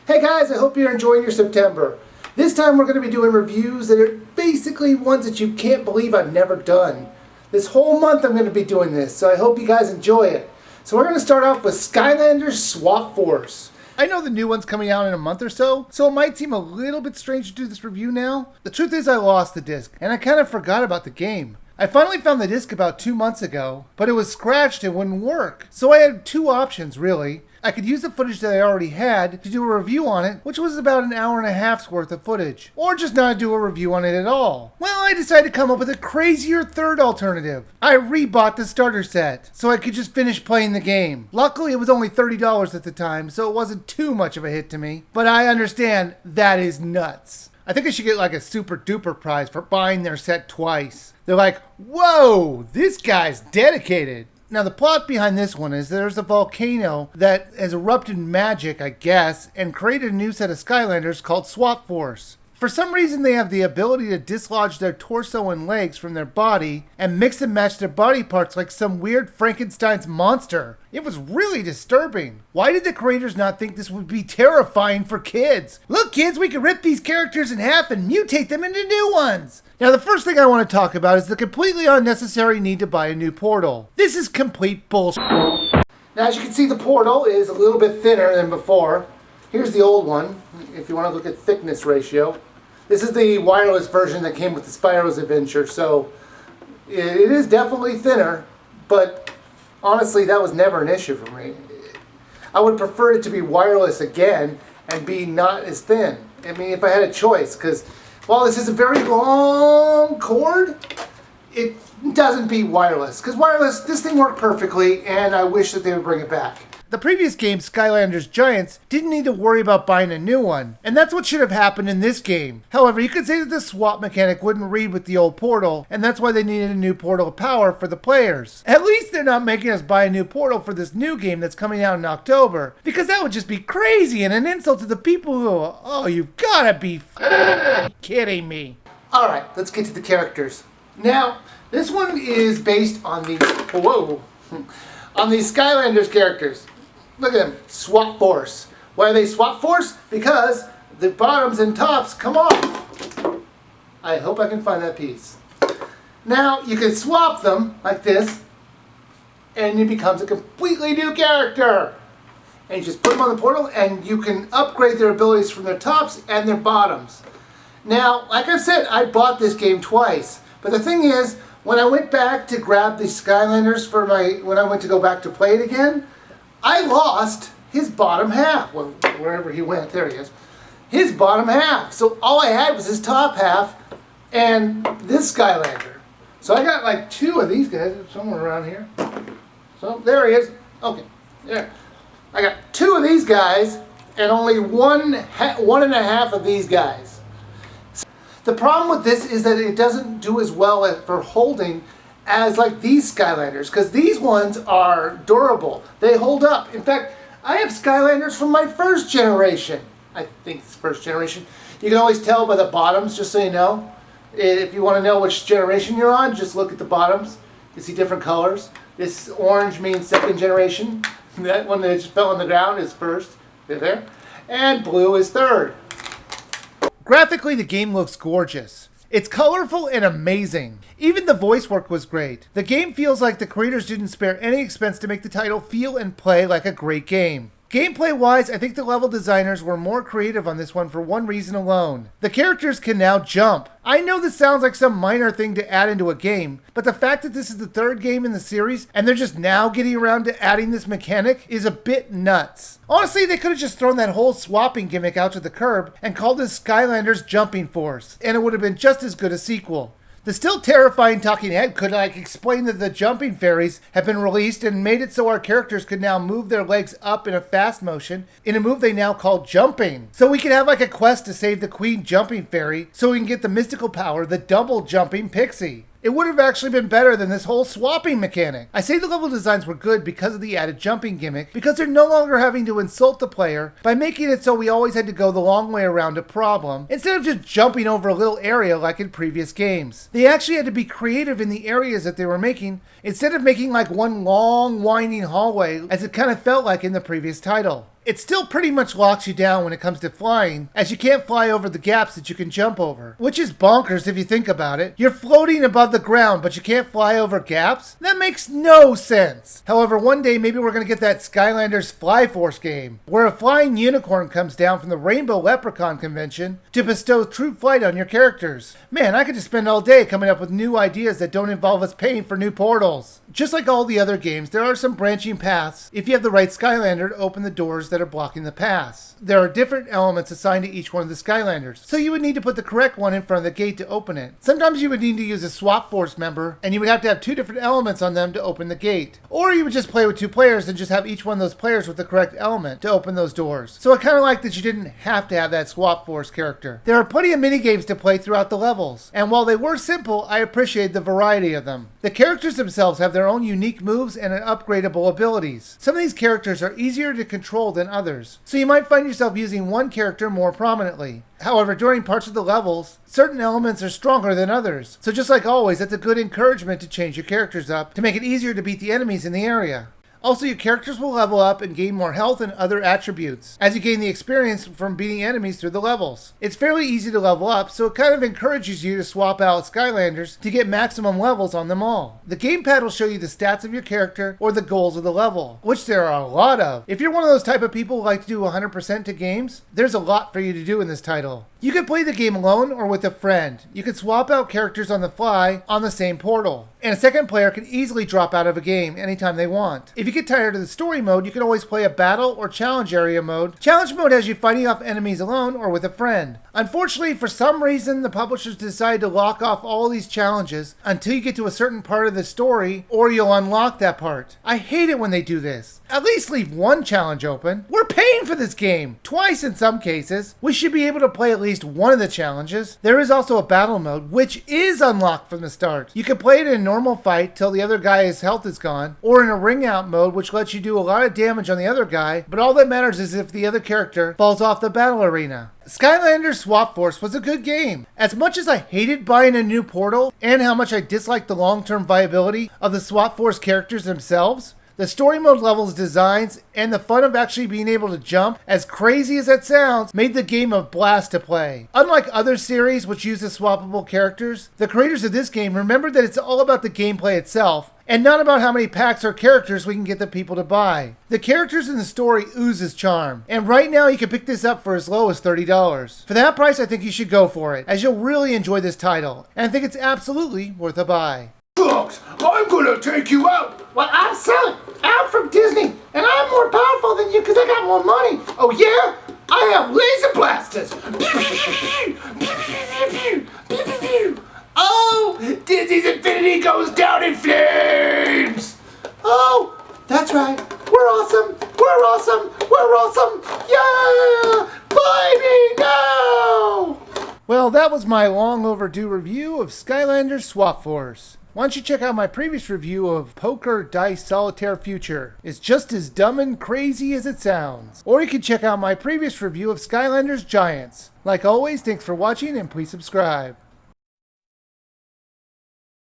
Hey guys, I hope you're enjoying your September. This time we're going to be doing reviews that are basically ones that you can't believe I've never done. This whole month I'm going to be doing this, so I hope you guys enjoy it. So we're going to start off with Skylanders Swap Force. I know the new one's coming out in a month or so it might seem a little bit strange to do this review now. The truth is I lost the disc, and I kind of forgot about the game. I finally found the disc about 2 months ago, but it was scratched and wouldn't work. So I had two options really. I could use the footage that I already had to do a review on it, which was about an hour and a half's worth of footage, or just not do a review on it at all. Well, I decided to come up with a crazier third alternative. I rebought the starter set, so I could just finish playing the game. Luckily, it was only $30 at the time, so it wasn't too much of a hit to me, but I understand that is nuts. I think I should get like a super duper prize for buying their set twice. They're like, whoa, this guy's dedicated. Now the plot behind this one is there's a volcano that has erupted magic, I guess, and created a new set of Skylanders called Swap Force. For some reason they have the ability to dislodge their torso and legs from their body and mix and match their body parts like some weird Frankenstein's monster. It was really disturbing. Why did the creators not think this would be terrifying for kids? Look kids, we can rip these characters in half and mutate them into new ones. Now the first thing I want to talk about is the completely unnecessary need to buy a new portal. This is complete bullshit. Now as you can see, the portal is a little bit thinner than before. Here's the old one, if you want to look at thickness ratio. This is the wireless version that came with the Spyro's Adventure, so it is definitely thinner, but honestly that was never an issue for me. I would prefer it to be wireless again and be not as thin. I mean, if I had a choice, because while this is a very long cord, it doesn't beat wireless. Because wireless, this thing worked perfectly, and I wish that they would bring it back. The previous game, Skylanders Giants, didn't need to worry about buying a new one, and that's what should have happened in this game. However, you could say that the swap mechanic wouldn't read with the old portal, and that's why they needed a new portal of power for the players. At least they're not making us buy a new portal for this new game that's coming out in October, because that would just be crazy and an insult to the people who, oh, you've gotta be kidding me. Alright, let's get to the characters. Now, this one is based on these, on these Skylanders characters. Look at them, Swap Force. Why are they Swap Force? Because the bottoms and tops come off. I hope I can find that piece. Now, you can swap them like this, and it becomes a completely new character. And you just put them on the portal, and you can upgrade their abilities from their tops and their bottoms. Now, like I said, I bought this game twice. But the thing is, when I went back to grab the Skylanders for when I went to go back to play it again, I lost his bottom half. Well, wherever he went, there he is. His bottom half. So all I had was his top half and this Skylander. So I got like two of these guys somewhere around here. So there he is. Okay, there. I got two of these guys and only one and a half of these guys. The problem with this is that it doesn't do as well for holding as like these Skylanders, because these ones are durable. They hold up. In fact, I have Skylanders from my first generation. I think it's first generation. You can always tell by the bottoms, just so you know. If you want to know which generation you're on, just look at the bottoms. You see different colors. This orange means second generation. That one that just fell on the ground is first. They're there. And blue is third. Graphically, the game looks gorgeous. It's colorful and amazing. Even the voice work was great. The game feels like the creators didn't spare any expense to make the title feel and play like a great game. Gameplay-wise, I think the level designers were more creative on this one for one reason alone. The characters can now jump. I know this sounds like some minor thing to add into a game, but the fact that this is the third game in the series and they're just now getting around to adding this mechanic is a bit nuts. Honestly, they could have just thrown that whole swapping gimmick out to the curb and called this Skylanders Jumping Force, and it would have been just as good a sequel. The still terrifying talking head could explain that the jumping fairies have been released and made it so our characters could now move their legs up in a fast motion in a move they now call jumping. So we could have a quest to save the Queen Jumping Fairy so we can get the mystical power, the double jumping pixie. It would have actually been better than this whole swapping mechanic. I say the level designs were good because of the added jumping gimmick, because they're no longer having to insult the player by making it so we always had to go the long way around a problem, instead of just jumping over a little area like in previous games. They actually had to be creative in the areas that they were making, instead of making like one long winding hallway as it kind of felt like in the previous title. It still pretty much locks you down when it comes to flying, as you can't fly over the gaps that you can jump over. Which is bonkers if you think about it. You're floating above the ground, but you can't fly over gaps? That makes no sense. However, one day maybe we're going to get that Skylanders Swap Force game, where a flying unicorn comes down from the Rainbow Leprechaun convention to bestow true flight on your characters. Man, I could just spend all day coming up with new ideas that don't involve us paying for new portals. Just like all the other games, there are some branching paths if you have the right Skylander to open the doors that are blocking the paths. There are different elements assigned to each one of the Skylanders, so you would need to put the correct one in front of the gate to open it. Sometimes you would need to use a Swap Force member, and you would have to have 2 different elements on them to open the gate. Or you would just play with 2 players and just have each one of those players with the correct element to open those doors. So I kind of like that you didn't have to have that Swap Force character. There are plenty of minigames to play throughout the levels, and while they were simple, I appreciate the variety of them. The characters themselves have their own unique moves and upgradable abilities. Some of these characters are easier to control than others, so you might find yourself using one character more prominently. However, during parts of the levels, certain elements are stronger than others. So just like always, it's a good encouragement to change your characters up to make it easier to beat the enemies in the area. Also, your characters will level up and gain more health and other attributes as you gain the experience from beating enemies through the levels. It's fairly easy to level up, so it kind of encourages you to swap out Skylanders to get maximum levels on them all. The gamepad will show you the stats of your character or the goals of the level, which there are a lot of. If you're one of those type of people who like to do 100% to games, there's a lot for you to do in this title. You can play the game alone or with a friend. You can swap out characters on the fly on the same portal. And a second player can easily drop out of a game anytime they want. If you get tired of the story mode, you can always play a battle or challenge area mode. Challenge mode has you fighting off enemies alone or with a friend. Unfortunately, for some reason, the publishers decided to lock off all these challenges until you get to a certain part of the story, or you'll unlock that part. I hate it when they do this. At least leave one challenge open. We're paying for this game, twice in some cases. We should be able to play at least one of the challenges. There is also a battle mode, which is unlocked from the start. You can play it in a normal fight till the other guy's health is gone, or in a ring out mode, which lets you do a lot of damage on the other guy, but all that matters is if the other character falls off the battle arena. Skylanders Swap Force was a good game. As much as I hated buying a new portal, and how much I disliked the long-term viability of the Swap Force characters themselves, the story mode levels, designs, and the fun of actually being able to jump, as crazy as that sounds, made the game a blast to play. Unlike other series which use the swappable characters, the creators of this game remembered that it's all about the gameplay itself, and not about how many packs or characters we can get the people to buy. The characters in the story oozes charm, and right now you can pick this up for as low as $30. For that price, I think you should go for it, as you'll really enjoy this title, and I think it's absolutely worth a buy. Fox, I'm gonna take you out. Well, I'm selling. I'm from Disney, and I'm more powerful than you because I got more money. Oh yeah? I have laser blasters. Oh, Disney's Infinity goes down in flames. Oh, that's right. We're awesome. We're awesome. We're awesome. Yeah! Buy me now! Well, that was my long overdue review of Skylanders Swap Force. Why don't you check out my previous review of Poker Dice Solitaire Future. It's just as dumb and crazy as it sounds. Or you can check out my previous review of Skylanders Giants. Like always, thanks for watching and please subscribe.